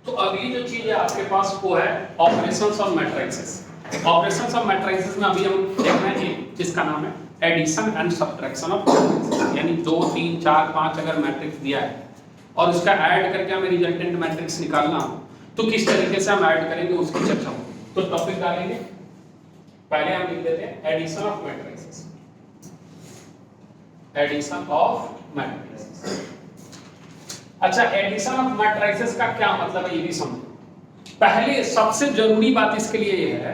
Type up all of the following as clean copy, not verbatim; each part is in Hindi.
तो अगली जो चीज है आपके पास वो है operations of matrices. Operations of matrices में अभी हम देख रहे हैं जिसका नाम है addition and subtraction of matrix, यानी 2 3 4 5 अगर मैट्रिक्स दिया है और उसका ऐड करके हमें रिजल्टेंट मैट्रिक्स निकालना हो तो किस तरीके से हम ऐड करेंगे उसकी चर्चा होगी। तो टॉपिक डालेंगे, पहले हम लिख देते हैं addition of matrices. Addition of matrices. अच्छा, एडिशन ऑफ मैट्रिसेस का क्या मतलब है ये भी समझो। पहले सबसे जरूरी बात इसके लिए ये है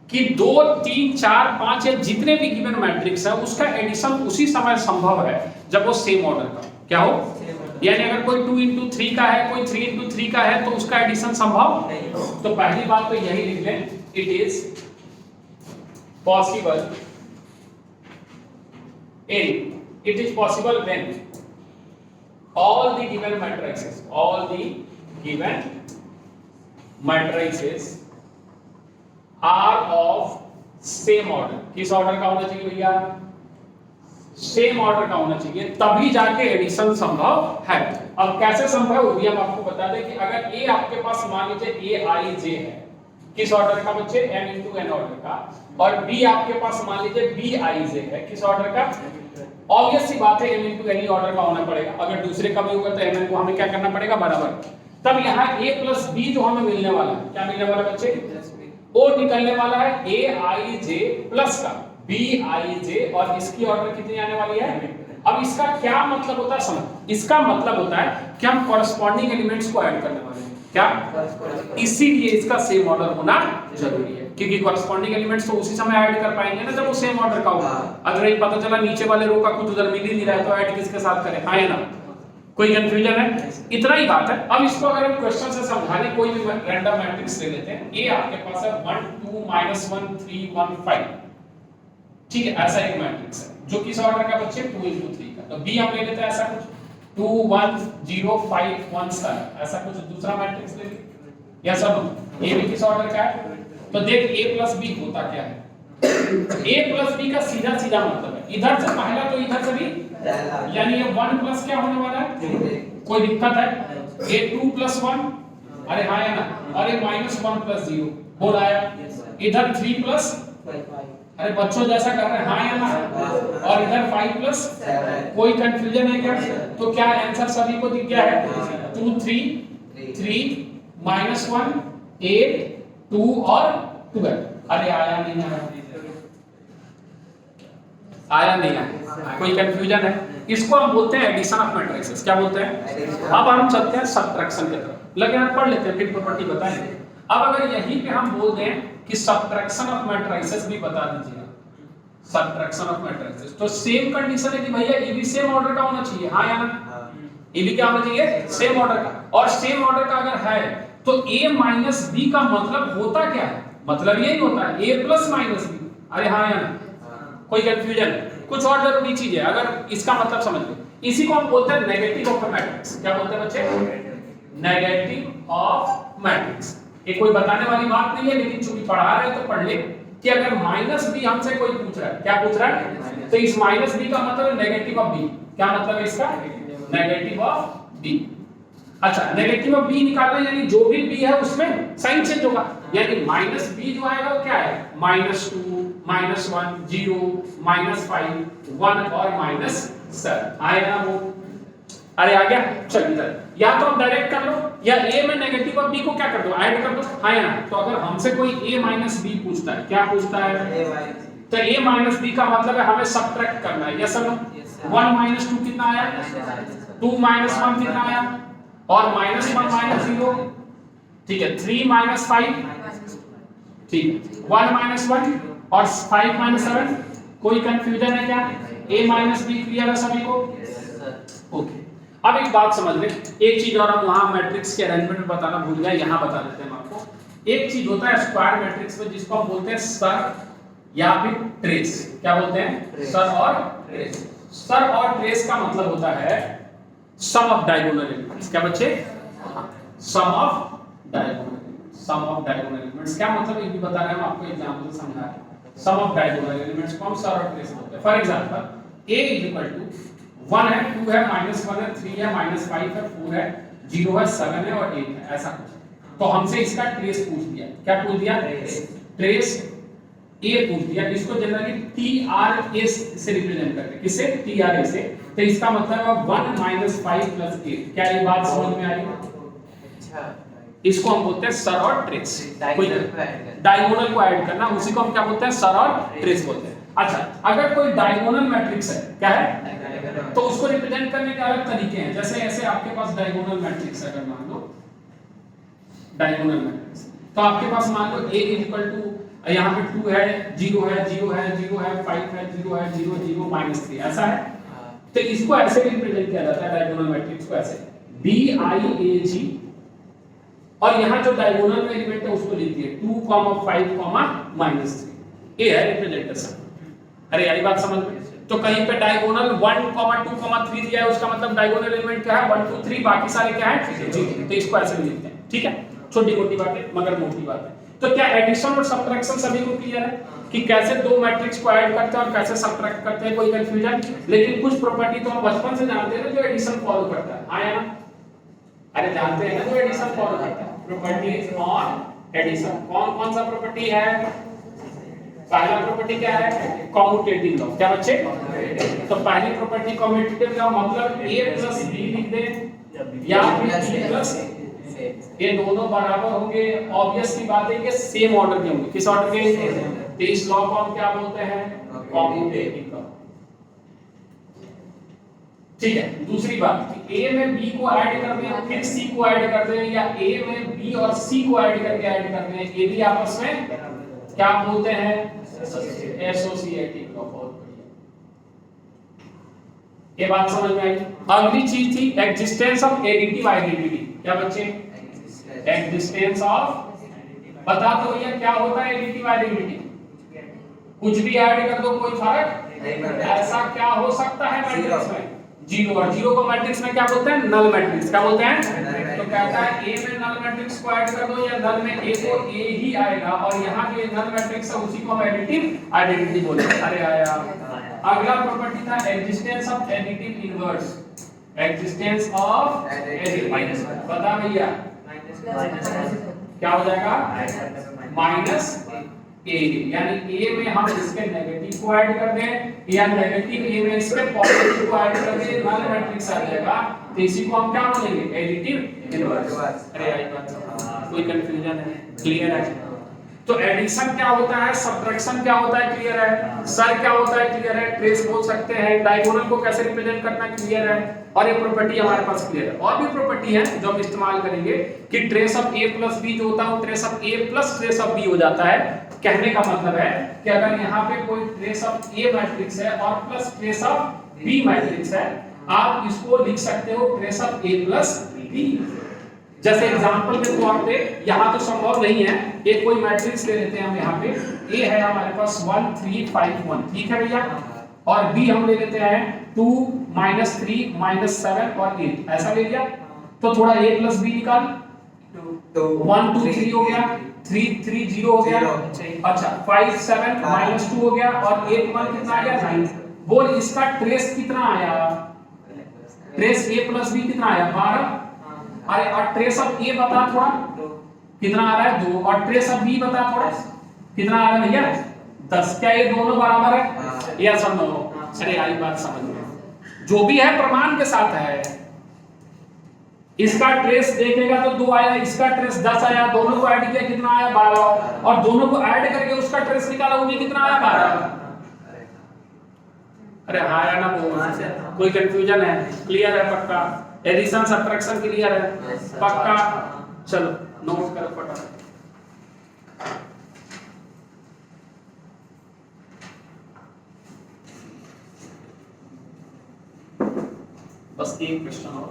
कि 2 3 4 5 या जितने भी गिवन मैट्रिक्स है उसका एडिशन उसी समय संभव है जब वो सेम ऑर्डर का क्या हो, यानी अगर कोई 2 into 3 का है, कोई 3 into 3 का है तो उसका एडिशन संभव नहीं। तो पहली बात तो यही लिख लें, it is possible when all the given matrices are of same order। किस ऑर्डर का होना चाहिए भैया? सेम ऑर्डर का होना चाहिए, तभी जाके एडिशन संभव है। अब कैसे संभव है भी हम आपको बता दें कि अगर ए आपके पास मान लीजिए ए आई जे है, किस ऑर्डर का बच्चे? m into n ऑर्डर का, और b आपके पास मान लीजिए b i j है, किस ऑर्डर का? ऑब्वियस सी बात है m into n ऑर्डर का होना पड़ेगा। अगर दूसरे का भी होगा तो mn को हमें क्या करना पड़ेगा? बराबर। तब यहाँ a plus b जो हमें मिलने वाला है, क्या मिलने वाला बच्चे? वो निकलने वाला है a i j प्लस का b i j, और इसकी ऑर्डर कितनी आने वाली है? अब इसका क्या मतलब होता है समझ, इसका मतलब होता है कि हम कॉरेस्पॉन्डिंग एलिमेंट्स को ऐड करने वाले हैं, क्या? इसीलिए इसका सेम ऑर्डर होना जरूरी है, क्योंकि कॉरेस्पॉन्डिंग एलिमेंट्स तो उसी समय ऐड कर पाएंगे ना जब वो सेम ऑर्डर का होगा। अगर ये पता चला नीचे वाले रो का कुछ उधर मिल ही नहीं रहा है तो ऐड किसके साथ करें? हाँ या ना? कोई कंफ्यूजन है? इतना ही बात है। अब इसको अगर हम क्वेश्चन से समझाने, कोई भी रैंडम मैट्रिक्स ले लेते हैं, ए आपके पास है 1 2 -1 3 1 5, ठीक है, ऐसा एक मैट्रिक्स है जो किस ऑर्डर का बच्चे? 2 into 3 का। तो बी हम ले लेते हैं ऐसा कुछ 2 1 0 5 1 7, ऐसा कुछ दूसरा मैट्रिक्स ले लेते, या सब ए भी किस ऑर्डर का है? तो देख a plus b होता क्या है? a plus b का सीधा सीधा मतलब है इधर से पहला तो इधर से भी, यानी ये 1 प्लस क्या होने वाला है? कोई दिक्कत है? a 2 plus 1, अरे हाँ या ना? अरे -1 plus 0 हो रहा है, इधर 3 plus, अरे बच्चों जैसा कर रहे हैं, हाँ या ना? और इधर 5 plus, कोई कंफ्यूजन है क्या? तो क्या आंसर सभी को दिख गया है? 2 3 3 -1 8 2 और 12। अरे आया नहीं आया? आया नहीं आया? कोई कंफ्यूजन है? इसको हम बोलते हैं एडिशन ऑफ मैट्रिसेस। क्या बोलते हैं? अब हम चलते हैं सब्ट्रैक्शन की तरफ, लगे हाथ पढ़ लेते हैं फिर प्रॉपर्टी बताएंगे। अब अगर यहीं पे हम बोल दें कि सब्ट्रैक्शन ऑफ मैट्रिसेस भी बता दीजिए, सब्ट्रैक्शन ऑफ मैट्रिसेस, तो सेम कंडीशन है कि भैया ये भी सेम ऑर्डर का होना चाहिए, हाँ या ना? ये भी क्या होना चाहिए? सेम ऑर्डर का। और सेम ऑर्डर का अगर है तो a माइनस b का मतलब होता क्या है? मतलब यही होता है a प्लस माइनस b। अरे हाँ या ना? कोई कंफ्यूजन? कुछ और जरूरी चीज है, अगर इसका मतलब समझ लो, इसी को हम बोलते हैं नेगेटिव ऑफ मैट्रिक्स। क्या बोलते हैं बच्चे? Negative of matrix. ये कोई बताने वाली बात नहीं है, लेकिन चूंकि पढ़ा रहे तो पढ़ ले कि अगर माइनस b हमसे कोई पूछ रहा है, क्या पूछ रहा है? तो इस माइनस b का मतलब है नेगेटिव ऑफ b। क्या मतलब है इसका? Negative of b। अच्छा, नेगेटिव ऑफ b निकालना, यानी जो भी b है उसमें साइन चेंज होगा, यानी माइनस b जो आएगा वो क्या है? -2 -1 0 -5 1 और -7 आएगा वो। अरे आ गया? चल इधर या तो हम डायरेक्ट कर लो, या a में नेगेटिव ऑफ b को क्या कर दो? ऐड कर दो, हाँ या ना? तो अगर हमसे कोई a b पूछता है, क्या पूछता है? तो a b का मतलब है हमें सब्ट्रैक्ट करना है, यस और नो? 1 - 2 कितना आया? 2 - 1 कितना आया? और -1 -0, ठीक है, 3 - 5, ठीक है, 1 - 1 और 5 - 7। कोई कंफ्यूजन है क्या? a b क्लियर है सभी को? ओके। अब एक बात समझ लें, एक चीज और हम वहां मैट्रिक्स के अरेंजमेंट में बताना भूल गए, यहां बता देते हैं हम आपको। एक चीज होता है स्क्वायर मैट्रिक्स में जिसको हम बोलते हैं सर या फिर ट्रेस। क्या बोलते हैं? सर और ट्रेस। सर और ट्रेस का मतलब होता है सम ऑफ डायगोनल एलिमेंट्स। क्या बच्चे? Sum of diagonal, sum of diagonal elements. क्या मतलब ये भी बता रहे हैं हम आपको, एग्जांपल से समझा रहे हैं। सम ऑफ डायगोनल एलिमेंट्स को हम सर और ट्रेस बोलते हैं। फॉर एग्जांपल a = 1 है, 2 है, -1 है, 3 है, -5 है, 4 है, 0 है, 7 है और 8 है, ऐसा कुछ। तो हमसे इसका ट्रेस पूछ दिया। क्या पूछ दिया? ट्रेस ए पूछ दिया। इसको जनरली TRA से रिप्रेजेंट करते हैं। किससे? TRA से। तो इसका मतलब है 1 - 5 + 8। क्या ये बात समझ में आई? अच्छा, इसको हम बोलते हैं सर और ट्रेस। डायगोनल को ऐड करना, उसी को हम क्या बोलते हैं? सर और ट्रेस बोलते हैं। अच्छा, अगर कोई डायगोनल मैट्रिक्स है, क्या है, तो उसको रिप्रेजेंट करने के अलग तरीके हैं। जैसे ऐसे आपके पास डायगोनल मैट्रिक्स है, अगर मान लो डायगोनल मैट्रिक्स, तो आपके पास मान लो A = यहाँ पे 2 है, 0 है, 0 है, 0 है, 5 है, 0 है, 0, 0, -3, ऐसा है। तो इसको ऐसे रिप्रेजेंट किया जाता है डायगोनल मैट्रिक्स को, ऐसे DIAG, और यहाँ जो डायगोनल में एलिमेंट है उसको लिख दिए 2, 5, -3। ये है रिप्रेजेंटेशन। अरे यही बात समझ में? तो कहीं पे डायगोनल 1, 2, 3 दिया है, उसका मतलब डायगोनल एलिमेंट क्या है? 1, 2, 3, बाकी सारे क्या है? 0। तो इसको ऐसे लिखते हैं। ठीक है, छोटी मोटी बातें मगर मोटी बातें। तो क्या एडिशन और सब्ट्रैक्शन सभी को क्लियर है कि कैसे दो मैट्रिक्स को ऐड करते हैं और कैसे सब्ट्रैक्ट करते हैं? कोई कंफ्यूजन? लेकिन कुछ प्रॉपर्टी तो हम बचपन से जानते हैं ना, जो एडिशन फॉलो करता है। आया ना? अरे जानते हैं ना जो एडिशन फॉलो करता है? Properties on addition. कौन कौन सा प्रॉपर्टी है? पहला प्रॉपर्टी क्या है? Commutative law. क्या बच्चे? तो पहली प्रॉपर्टी कम्यूटेटिव लॉ मतलब a + b लिख दें या फिर b + ये दोनों बराबर होंगे। ऑब्वियस सी बात है, ये सेम ऑर्डर के होंगे। किस ऑर्डर के? तो इस लॉ को हम क्या बोलते हैं? Commutative law. ठीक है, दूसरी बात कि a में b को ऐड कर दें फिर c को ऐड कर दें, या a में b और c को ऐड करके ऐड कर दें, ये भी आपस में क्या बोलते हैं? Associative law. बहुत बढ़िया, ये बात समझ में आई। अगली चीज थी एग्जिस्टेंस ऑफ एडिटिव आइडेंटिटी। क्या बच्चे? एग्जिस्टेंस ऑफ, बता दो भैया क्या होता है एडिटिव आइडेंटिटी? कुछ भी ऐड कर दो, कोई फर्क नहीं पड़ता। ऐसा क्या हो सकता है मैट्रिक्स में? 0, और 0 को मैट्रिक्स में क्या बोलते हैं? Null matrix. क्या बोलते हैं? तो कहता है A में नल मैट्रिक्स को ऐड कर दो, या नल में A को A ही आएगा, और यहाँ जो नल मैट्रिक्स है उसी को हम एडिटिव आइडेंटिटी बोलते हैं। अरे आया। अगला प्रॉपर्टी था existence of additive inverse. Existence of additive, बता भैया क्या हो जाएगा? -a, यानी a में हम इसके नेगेटिव को ऐड कर दें, या नेगेटिव a में इसके पॉजिटिव को ऐड कर दें, नल मैट्रिक्स आ जाएगा। तो इसी को हम क्या बोलेंगे? Additive inverse. अरे आई बात, कोई कंफ्यूजन है? क्लियर है? तो एडिशन क्या होता है, सब्ट्रैक्शन क्या होता है, क्लियर है? सर क्या होता है, क्लियर है? ट्रेस बोल सकते हैं, डायगोनल को कैसे रिप्रेजेंट करना है, क्लियर है? और ये प्रॉपर्टी हमारे पास क्लियर है। और भी प्रॉपर्टी है जो हम इस्तेमाल करेंगे कि ट्रेस ऑफ a + b जो होता है वो trace of a + trace of b हो जाता है। कहने का मतलब है कि अगर यहाँ पे कोई ट्रेस ऑफ a मैट्रिक्स है और plus trace of b matrix है, आप इसको लिख सकते हो ट्रेस ऑफ a + b। जैसे एग्जांपल के तौर पे, यहाँ तो संभव नहीं है, एक कोई मैट्रिक्स ले लेते हैं हम। यहाँ पे a है हमारे पास 1, 3, 5, 1, ठीक है भैया, और b हम ले लेते हैं 2, -3, -7 और 8, ऐसा ले लिया। तो थोड़ा a + b निकाल, तो 1, 2, 3 हो गया, 3, 3, 0 हो गया। अच्छा, 5, 7 -2 हो गया, और 8, 1 कितना आ गया? 9। बोल इसका ट्रेस कितना आया? ट्रेस a + b कितना आया? 12। अरे और ट्रेस ऑफ a बता थोड़ा, कितना आ रहा है? 2। और ट्रेस ऑफ b बता थोड़ा, कितना आ रहा है भैया? 10। क्या ये दोनों बराबर है? यस और नो? अरे आई बात समझ में? जो भी है प्रमाण के साथ है। इसका ट्रेस देखेगा तो 2 आया, इसका ट्रेस 10 आया, दोनों को ऐड किया कितना आया? 12, और दोनों को ऐड करके उसका ट्रेस निकाला, उन्हें कितना आया? 12। अरे हाँ या ना बोल, कोई कंफ्यूजन है? क्लियर है? पक्का? एडिशन सब्ट्रैक्शन क्लियर है? पक्का? चलो नोट करो फटाफट। बस एक क्वेश्चन और।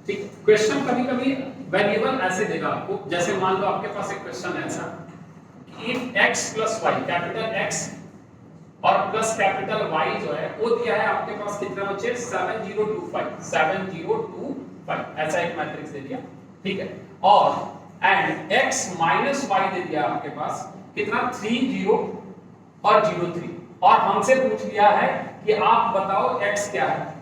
ठीक, क्वेश्चन कभी कभी वेरिएबल ऐसे देगा आपको, जैसे मान लो आपके पास एक क्वेश्चन है ऐसा, if x + y, capital X और प्लस कैपिटल Y जो है वो दिया है आपके पास कितना बच्चे? 7025, ऐसा एक मैट्रिक्स दे दिया, ठीक है। और एंड x - y दे दिया आपके पास कितना? 3, 0 और 0, 3, और हमसे पूछ लिया है कि आप बताओ x क्या है,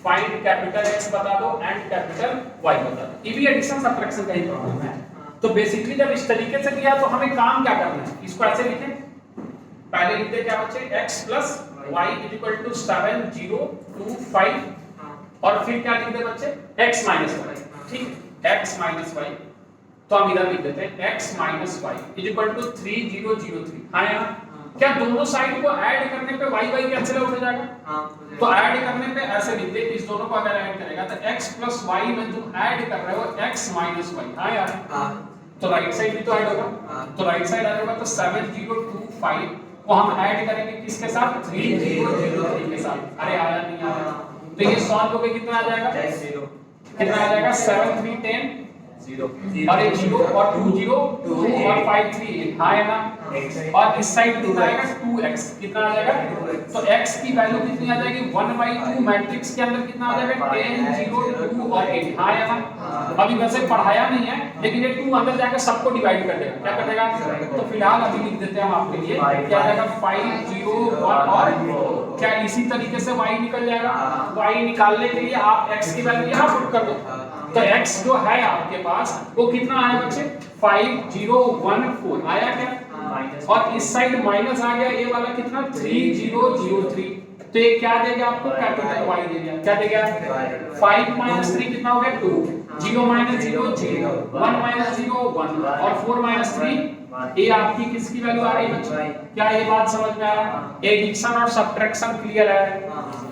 फाइंड कैपिटल X बता दो एंड कैपिटल Y बता दो। ये भी एडिशन सब्ट्रैक्शन का ही प्रॉब्लम है। तो बेसिकली जब इस तरीके से दिया तो हमें काम क्या करना है, इसको ऐसे लिखें, पहले लिखते क्या बच्चे x plus y equal to 7 0 2 5 और फिर क्या लिखते बच्चे x minus y, ठीक, x minus y, तो हम इधर लिख देते हैं x minus y equal to 3 0 0 3। हाँ यार, क्या दोनों साइड को ऐड करने पे y y कैंसिल आउट हो जाएगा? तो ऐड करने पे ऐसे लिख दे, इस दोनों को अगर ऐड करेगा तो x plus y में तुम ऐड कर रहे हो x minus y। हाँ यार, तो राइट साइड भी तो ऐड होगा, तो राइट साइड ऐड होगा तो 7 0 2 5 को हम ऐड करेंगे किसके साथ, 3 0 0 3 के साथ। अरे आया नहीं आया, तो ये सॉल्व होके कितना आ जाएगा, कितना आ जाएगा 7 3 10 0 और 0 और 2 0 2 और 5 3 8। हाँ है ना, और इस साइड कितना आएगा 2x, कितना आ जाएगा, तो x की वैल्यू कितनी आ जाएगी 1/2 मैट्रिक्स के अंदर कितना आ जाएगा 10 0 2 और 8। हाँ है ना, अभी वैसे पढ़ाया नहीं है लेकिन ये 2 अंदर जाकर सबको डिवाइड कर देगा, क्या कर देगा, तो फिलहाल अभी लिख देते हैं हम आपके लिए, क्या आ जाएगा 5 0 1 और क्या इसी तरीके से y निकल जाएगा। y निकालने के लिए आप x की वैल्यू यहां पुट कर दो, तो x जो है आपके पास वो कितना आया बच्चे 5 0 1 4 आया क्या, और इस साइड माइनस आ गया, ये वाला कितना 3 0 0 3, तो ये क्या देगा आपको कैपिटल Y देगा, क्या देगा 5 - 3 कितना हो गया 2, 0 - 0 0, 1 - 0 1 और 4 - 3, ये आपकी किसकी वैल्यू आ रही है बच्चे, क्या ये बात समझ में आया? एडिशन और सब्ट्रैक्शन क्लियर है?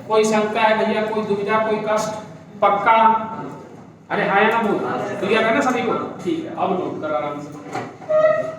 कोई शंका है भैया, कोई दुविधा, कोई कष्ट? पक्का? अरे हाँ या ना बोल, क्लियर है ना सभी को? ठीक है, अब नोट कर आराम से।